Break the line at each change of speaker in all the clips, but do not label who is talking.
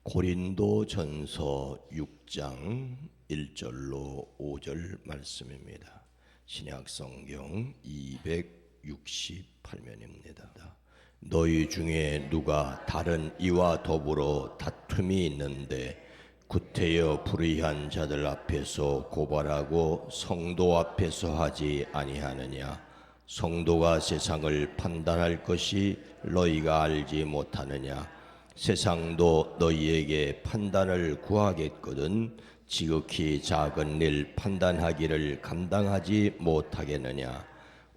고린도전서 6장 1절로 5절 말씀입니다. 신약성경 268면입니다. 너희 중에 누가 다른 이와 더불어 다툼이 있는데 구태여 불의한 자들 앞에서 고발하고 성도 앞에서 하지 아니하느냐? 성도가 세상을 판단할 것이 너희가 알지 못하느냐? 세상도 너희에게 판단을 구하겠거든 지극히 작은 일 판단하기를 감당하지 못하겠느냐?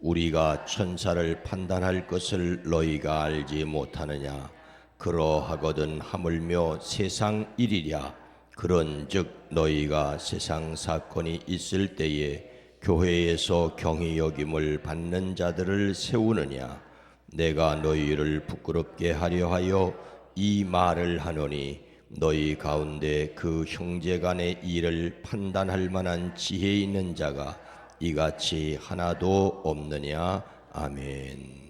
우리가 천사를 판단할 것을 너희가 알지 못하느냐? 그러하거든 하물며 세상 일이랴. 그런즉 너희가 세상 사건이 있을 때에 교회에서 경히 여김을 받는 자들을 세우느냐? 내가 너희를 부끄럽게 하려 하여 이 말을 하노니 너희 가운데 그 형제간의 일을 판단할 만한 지혜 있는 자가 이같이 하나도 없느냐? 아멘.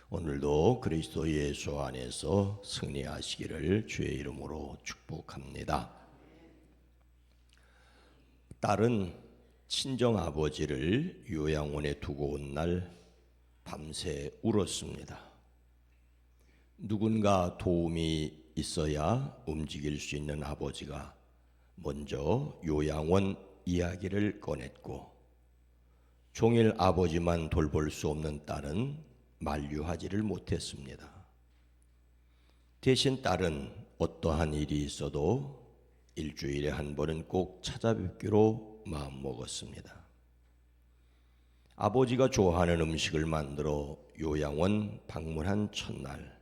오늘도 그리스도 예수 안에서 승리하시기를 주의 이름으로 축복합니다. 딸은 친정아버지를 요양원에 두고 온 날 밤새 울었습니다. 누군가 도움이 있어야 움직일 수 있는 아버지가 먼저 요양원 이야기를 꺼냈고, 종일 아버지만 돌볼 수 없는 딸은 만류하지를 못했습니다. 대신 딸은 어떠한 일이 있어도 일주일에 한 번은 꼭 찾아뵙기로 마음먹었습니다. 아버지가 좋아하는 음식을 만들어 요양원 방문한 첫날,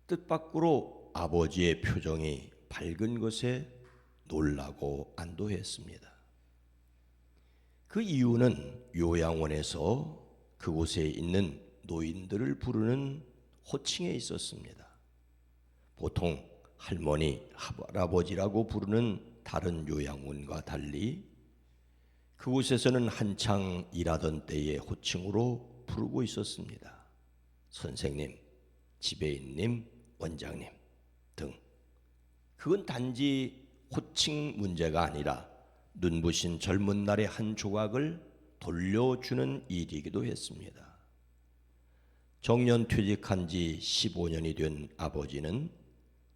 뜻밖으로 아버지의 표정이 밝은 것에 놀라고 안도했습니다. 그 이유는 요양원에서 그곳에 있는 노인들을 부르는 호칭에 있었습니다. 보통 할머니, 할아버지라고 부르는 다른 요양원과 달리 그곳에서는 한창 일하던 때의 호칭으로 부르고 있었습니다. 선생님, 지배인님, 원장님 등. 그건 단지 호칭 문제가 아니라 눈부신 젊은 날의 한 조각을 돌려주는 일이기도 했습니다. 정년 퇴직한 지 15년이 된 아버지는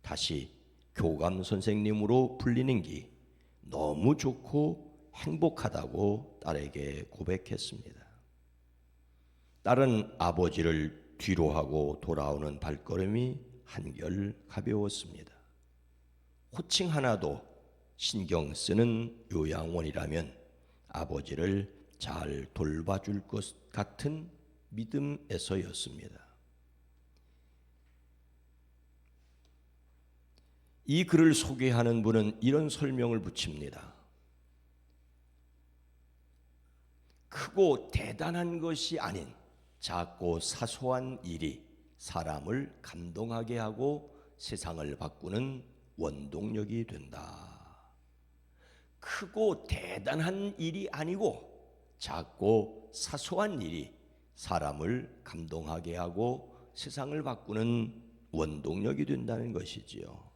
다시 교감 선생님으로 불리는 게 너무 좋고 행복하다고 딸에게 고백했습니다. 딸은 아버지를 뒤로 하고 돌아오는 발걸음이 한결 가벼웠습니다. 호칭 하나도 신경 쓰는 요양원이라면 아버지를 잘 돌봐줄 것 같은 믿음에서였습니다. 이 글을 소개하는 분은 이런 설명을 붙입니다. 크고 대단한 것이 아닌 작고 사소한 일이 사람을 감동하게 하고 세상을 바꾸는 원동력이 된다. 크고 대단한 일이 아니고 작고 사소한 일이 사람을 감동하게 하고 세상을 바꾸는 원동력이 된다는 것이지요.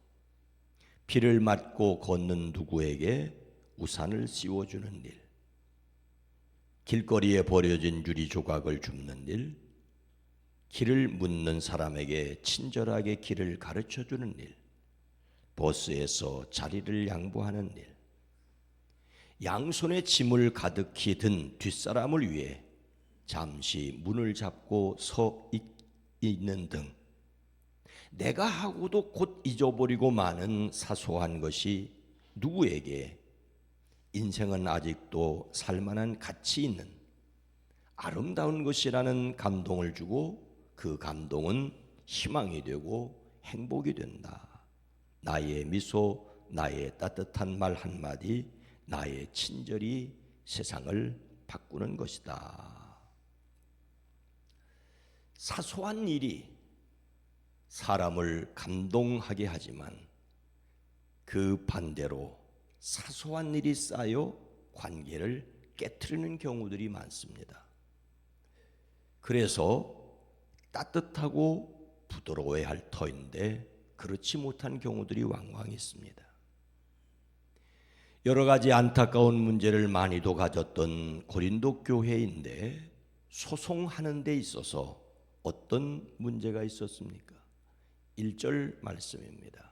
비를 맞고 걷는 누구에게 우산을 씌워주는 일, 길거리에 버려진 유리 조각을 줍는 일, 길을 묻는 사람에게 친절하게 길을 가르쳐주는 일, 버스에서 자리를 양보하는 일, 양손에 짐을 가득히 든 뒷사람을 위해 잠시 문을 잡고 서 있는 등 내가 하고도 곧 잊어버리고 마는 사소한 것이 누구에게 인생은 아직도 살만한 가치 있는 아름다운 것이라는 감동을 주고 그 감동은 희망이 되고 행복이 된다. 나의 미소, 나의 따뜻한 말 한마디, 나의 친절이 세상을 바꾸는 것이다. 사소한 일이 사람을 감동하게 하지만 그 반대로 사소한 일이 쌓여 관계를 깨트리는 경우들이 많습니다. 그래서 따뜻하고 부드러워야 할 터인데 그렇지 못한 경우들이 왕왕 있습니다. 여러 가지 안타까운 문제를 많이도 가졌던 고린도 교회인데 소송하는 데 있어서 어떤 문제가 있었습니까? 1절 말씀입니다.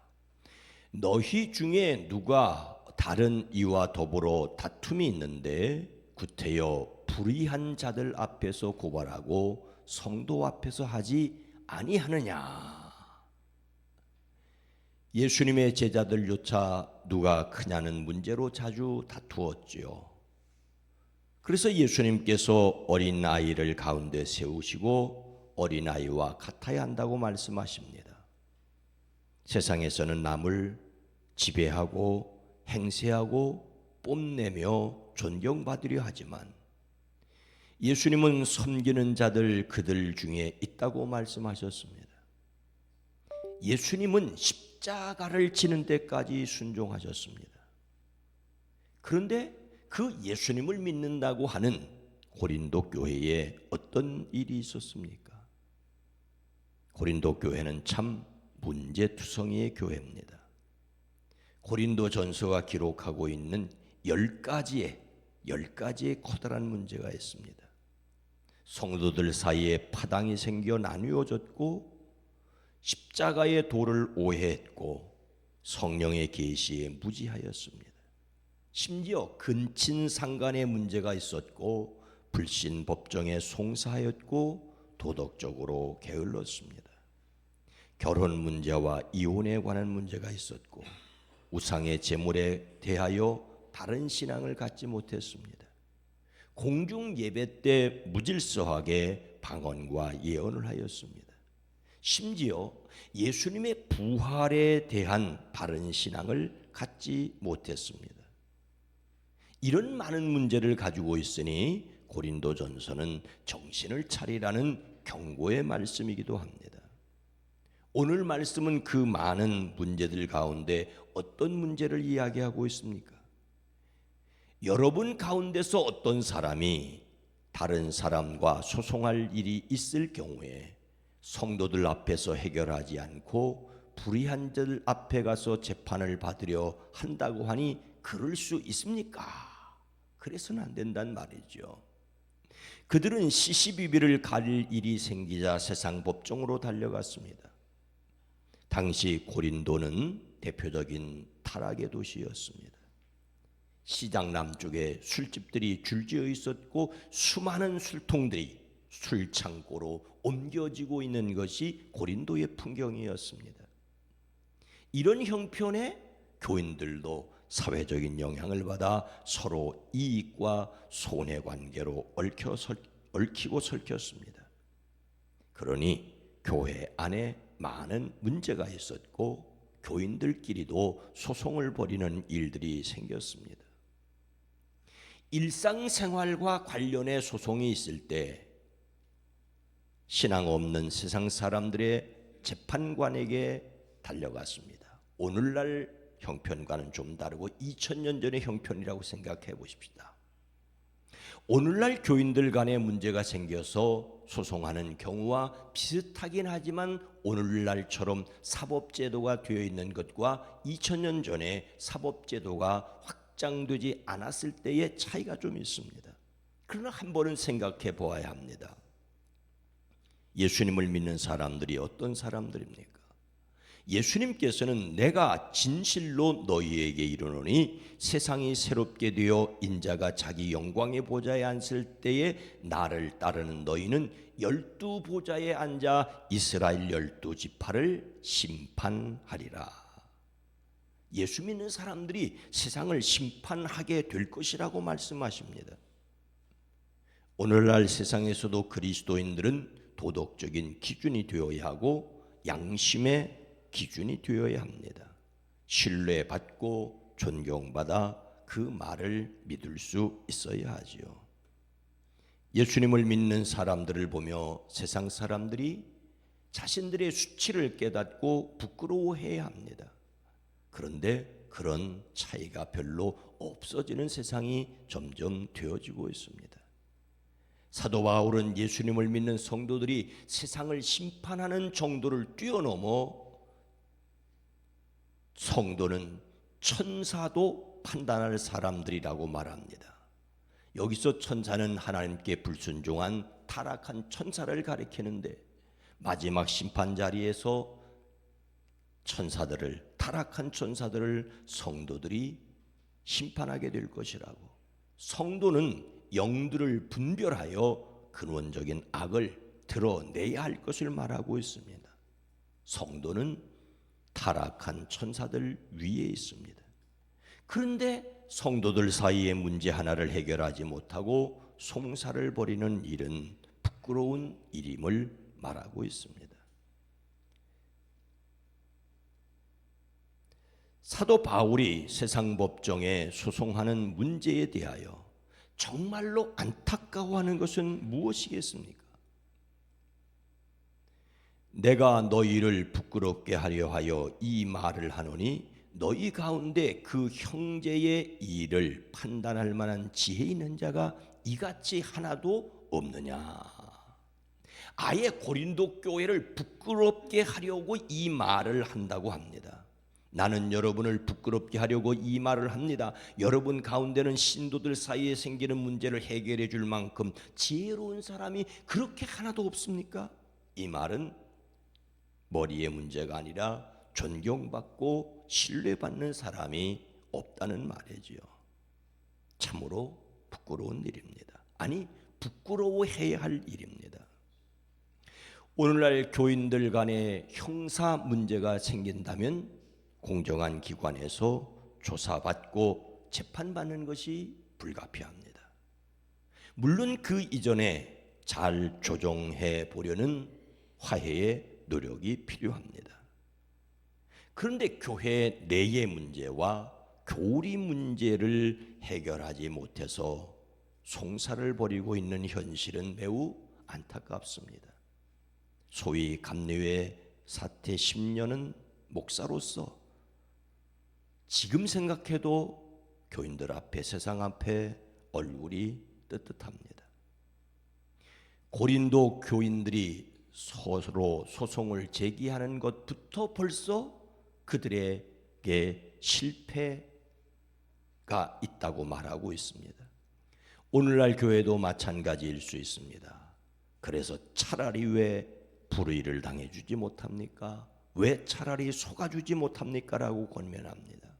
너희 중에 누가 다른 이와 더불어 다툼이 있는데 구태여 불의한 자들 앞에서 고발하고 성도 앞에서 하지 아니하느냐. 예수님의 제자들조차 누가 크냐는 문제로 자주 다투었지요. 그래서 예수님께서 어린아이를 가운데 세우시고 어린아이와 같아야 한다고 말씀하십니다. 세상에서는 남을 지배하고 행세하고 뽐내며 존경받으려 하지만 예수님은 섬기는 자들 그들 중에 있다고 말씀하셨습니다. 예수님은 십자가를 지는 데까지 순종하셨습니다. 그런데 그 예수님을 믿는다고 하는 고린도 교회에 어떤 일이 있었습니까? 고린도 교회는 참 문제투성이의 교회입니다. 고린도 전서가 기록하고 있는 10가지의 커다란 문제가 있습니다. 성도들 사이에 파당이 생겨 나누어졌고 십자가의 도를 오해했고 성령의 계시에 무지하였습니다. 심지어 근친상간의 문제가 있었고 불신 법정에 송사하였고 도덕적으로 게을렀습니다. 결혼 문제와 이혼에 관한 문제가 있었고 우상의 제물에 대하여 바른 신앙을 갖지 못했습니다. 공중 예배 때 무질서하게 방언과 예언을 하였습니다. 심지어 예수님의 부활에 대한 바른 신앙을 갖지 못했습니다. 이런 많은 문제를 가지고 있으니 고린도전서는 정신을 차리라는 경고의 말씀이기도 합니다. 오늘 말씀은 그 많은 문제들 가운데 어떤 문제를 이야기하고 있습니까? 여러분 가운데서 어떤 사람이 다른 사람과 소송할 일이 있을 경우에 성도들 앞에서 해결하지 않고 불의한 들 앞에 가서 재판을 받으려 한다고 하니 그럴 수 있습니까? 그래서는 안 된단 말이죠. 그들은 시시비비를 가릴 일이 생기자 세상 법정으로 달려갔습니다. 당시 고린도는 대표적인 타락의 도시였습니다. 시장 남쪽에 술집들이 줄지어 있었고 수많은 술통들이 술창고로 옮겨지고 있는 것이 고린도의 풍경이었습니다. 이런 형편에 교인들도 사회적인 영향을 받아 서로 이익과 손해관계로 얽히고 설켰습니다. 그러니 교회 안에 많은 문제가 있었고 교인들끼리도 소송을 벌이는 일들이 생겼습니다. 일상생활과 관련해 소송이 있을 때 신앙 없는 세상 사람들의 재판관에게 달려갔습니다. 오늘날 형편과는 좀 다르고 2000년 전의 형편이라고 생각해 보십시다. 오늘날 교인들 간에 문제가 생겨서 소송하는 경우와 비슷하긴 하지만 오늘날처럼 사법제도가 되어 있는 것과 2000년 전에 사법제도가 확장되지 않았을 때의 차이가 좀 있습니다. 그러나 한 번은 생각해 보아야 합니다. 예수님을 믿는 사람들이 어떤 사람들입니까? 예수님께서는 내가 진실로 너희에게 이르노니 세상이 새롭게 되어 인자가 자기 영광의 보좌에 앉을 때에 나를 따르는 너희는 12보좌에 앉아 이스라엘 12지파를 심판하리라. 예수 믿는 사람들이 세상을 심판하게 될 것이라고 말씀하십니다. 오늘날 세상에서도 그리스도인들은 도덕적인 기준이 되어야 하고 양심의 기준이 되어야 합니다. 신뢰받고 존경받아 그 말을 믿을 수 있어야 하지요. 예수님을 믿는 사람들을 보며 세상 사람들이 자신들의 수치를 깨닫고 부끄러워해야 합니다. 그런데 그런 차이가 별로 없어지는 세상이 점점 되어지고 있습니다. 사도 바울은 예수님을 믿는 성도들이 세상을 심판하는 정도를 뛰어넘어 성도는 천사도 판단할 사람들이라고 말합니다. 여기서 천사는 하나님께 불순종한 타락한 천사를 가리키는데, 마지막 심판 자리에서 타락한 천사들을 성도들이 심판하게 될 것이라고. 성도는 영들을 분별하여 근원적인 악을 드러내야 할 것을 말하고 있습니다. 성도는 타락한 천사들 위에 있습니다. 그런데 성도들 사이의 문제 하나를 해결하지 못하고 송사를 벌이는 일은 부끄러운 일임을 말하고 있습니다. 사도 바울이 세상 법정에 소송하는 문제에 대하여 정말로 안타까워하는 것은 무엇이겠습니까? 내가 너희를 부끄럽게 하려 하여 이 말을 하노니 너희 가운데 그 형제의 일을 판단할 만한 지혜 있는 자가 이같이 하나도 없느냐. 아예 고린도 교회를 부끄럽게 하려고 이 말을 한다고 합니다. 나는 여러분을 부끄럽게 하려고 이 말을 합니다. 여러분 가운데는 신도들 사이에 생기는 문제를 해결해 줄 만큼 지혜로운 사람이 그렇게 하나도 없습니까? 이 말은 머리의 문제가 아니라 존경받고 신뢰받는 사람이 없다는 말이지요. 참으로 부끄러운 일입니다. 아니, 부끄러워해야 할 일입니다. 오늘날 교인들 간에 형사 문제가 생긴다면 공정한 기관에서 조사받고 재판받는 것이 불가피합니다. 물론 그 이전에 잘 조정해 보려는 화해의 노력이 필요합니다. 그런데 교회 내의 문제와 교리 문제를 해결하지 못해서 송사를 벌이고 있는 현실은 매우 안타깝습니다. 소위 감리회 사태 10년은 목사로서 지금 생각해도 교인들 앞에, 세상 앞에 얼굴이 뜨뜻합니다. 고린도 교인들이 서로 소송을 제기하는 것부터 벌써 그들에게 실패가 있다고 말하고 있습니다. 오늘날 교회도 마찬가지일 수 있습니다. 그래서 차라리 왜 불의를 당해주지 못합니까? 왜 차라리 속아주지 못합니까? 라고 권면합니다.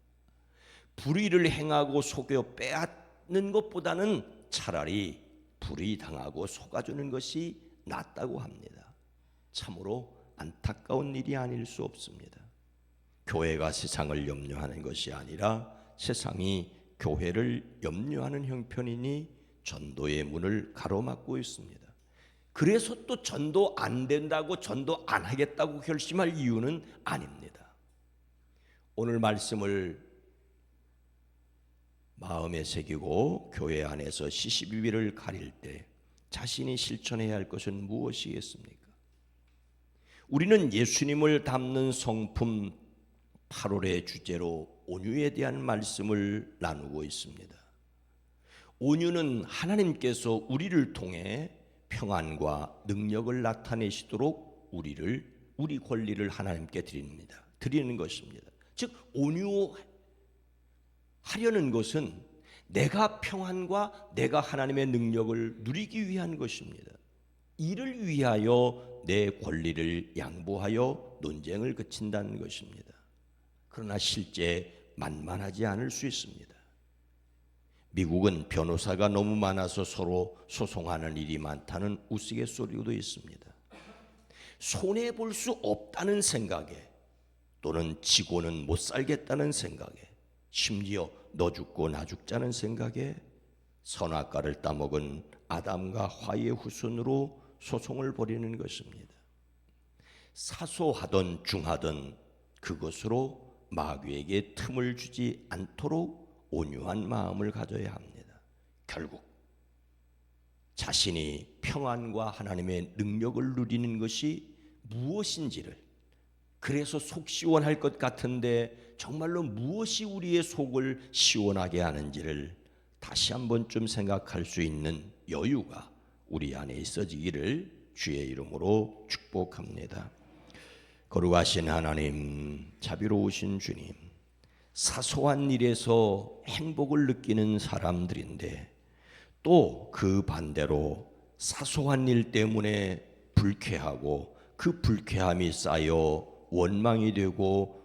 불의를 행하고 속여 빼앗는 것보다는 차라리 불의 당하고 속아주는 것이 낫다고 합니다. 참으로 안타까운 일이 아닐 수 없습니다. 교회가 세상을 염려하는 것이 아니라 세상이 교회를 염려하는 형편이니 전도의 문을 가로막고 있습니다. 그래서 또 전도 안 된다고 전도 안 하겠다고 결심할 이유는 아닙니다. 오늘 말씀을 마음에 새기고 교회 안에서 시시비비를 가릴 때 자신이 실천해야 할 것은 무엇이겠습니까? 우리는 예수님을 담는 성품 8월의 주제로 온유에 대한 말씀을 나누고 있습니다. 온유는 하나님께서 우리를 통해 평안과 능력을 나타내시도록 우리 권리를 하나님께 드리는 것입니다. 즉 온유하려는 것은 내가 평안과 내가 하나님의 능력을 누리기 위한 것입니다. 이를 위하여 내 권리를 양보하여 논쟁을 그친다는 것입니다. 그러나 실제 만만하지 않을 수 있습니다. 미국은 변호사가 너무 많아서 서로 소송하는 일이 많다는 우스갯소리도 있습니다. 손해볼 수 없다는 생각에, 또는 지고는 못 살겠다는 생각에, 심지어 너 죽고 나 죽자는 생각에 선악과를 따먹은 아담과 화의 후손으로 소송을 벌이는 것입니다. 사소하든 중하든 그것으로 마귀에게 틈을 주지 않도록 온유한 마음을 가져야 합니다. 결국 자신이 평안과 하나님의 능력을 누리는 것이 무엇인지를, 그래서 속 시원할 것 같은데 정말로 무엇이 우리의 속을 시원하게 하는지를 다시 한번쯤 생각할 수 있는 여유가 우리 안에 있어지기를 주의 이름으로 축복합니다. 거룩하신 하나님, 자비로우신 주님, 사소한 일에서 행복을 느끼는 사람들인데, 또 그 반대로 사소한 일 때문에 불쾌하고 그 불쾌함이 쌓여 원망이 되고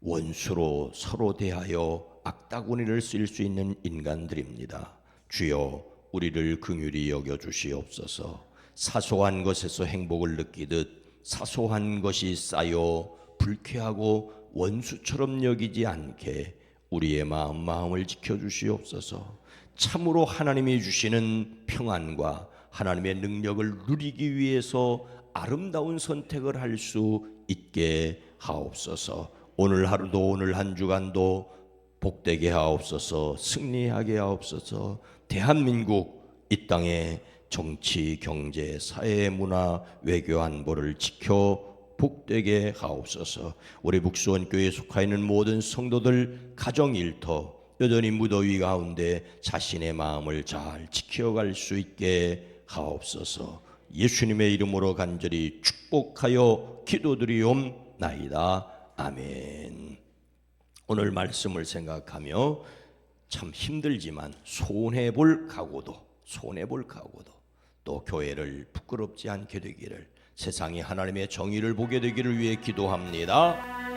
원수로 서로 대하여 악다구니를 쓸 수 있는 인간들입니다. 주여, 우리를 긍휼히 여겨 주시옵소서. 사소한 것에서 행복을 느끼듯 사소한 것이 쌓여 불쾌하고 원수처럼 여기지 않게 우리의 마음을 지켜주시옵소서. 참으로 하나님이 주시는 평안과 하나님의 능력을 누리기 위해서 아름다운 선택을 할 수 있게 하옵소서. 오늘 하루도 오늘 한 주간도 복되게 하옵소서. 승리하게 하옵소서. 대한민국 이 땅의 정치, 경제, 사회, 문화, 외교, 안보를 지켜 복되게 하옵소서. 우리 북수원교회에 속하 있는 모든 성도들 가정 일터 여전히 무더위 가운데 자신의 마음을 잘 지켜갈 수 있게 하옵소서. 예수님의 이름으로 간절히 축복하여 기도드리옵나이다. 아멘. 오늘 말씀을 생각하며 참 힘들지만 손해볼 각오도 또 교회를 부끄럽지 않게 되기를, 세상이 하나님의 정의를 보게 되기를 위해 기도합니다.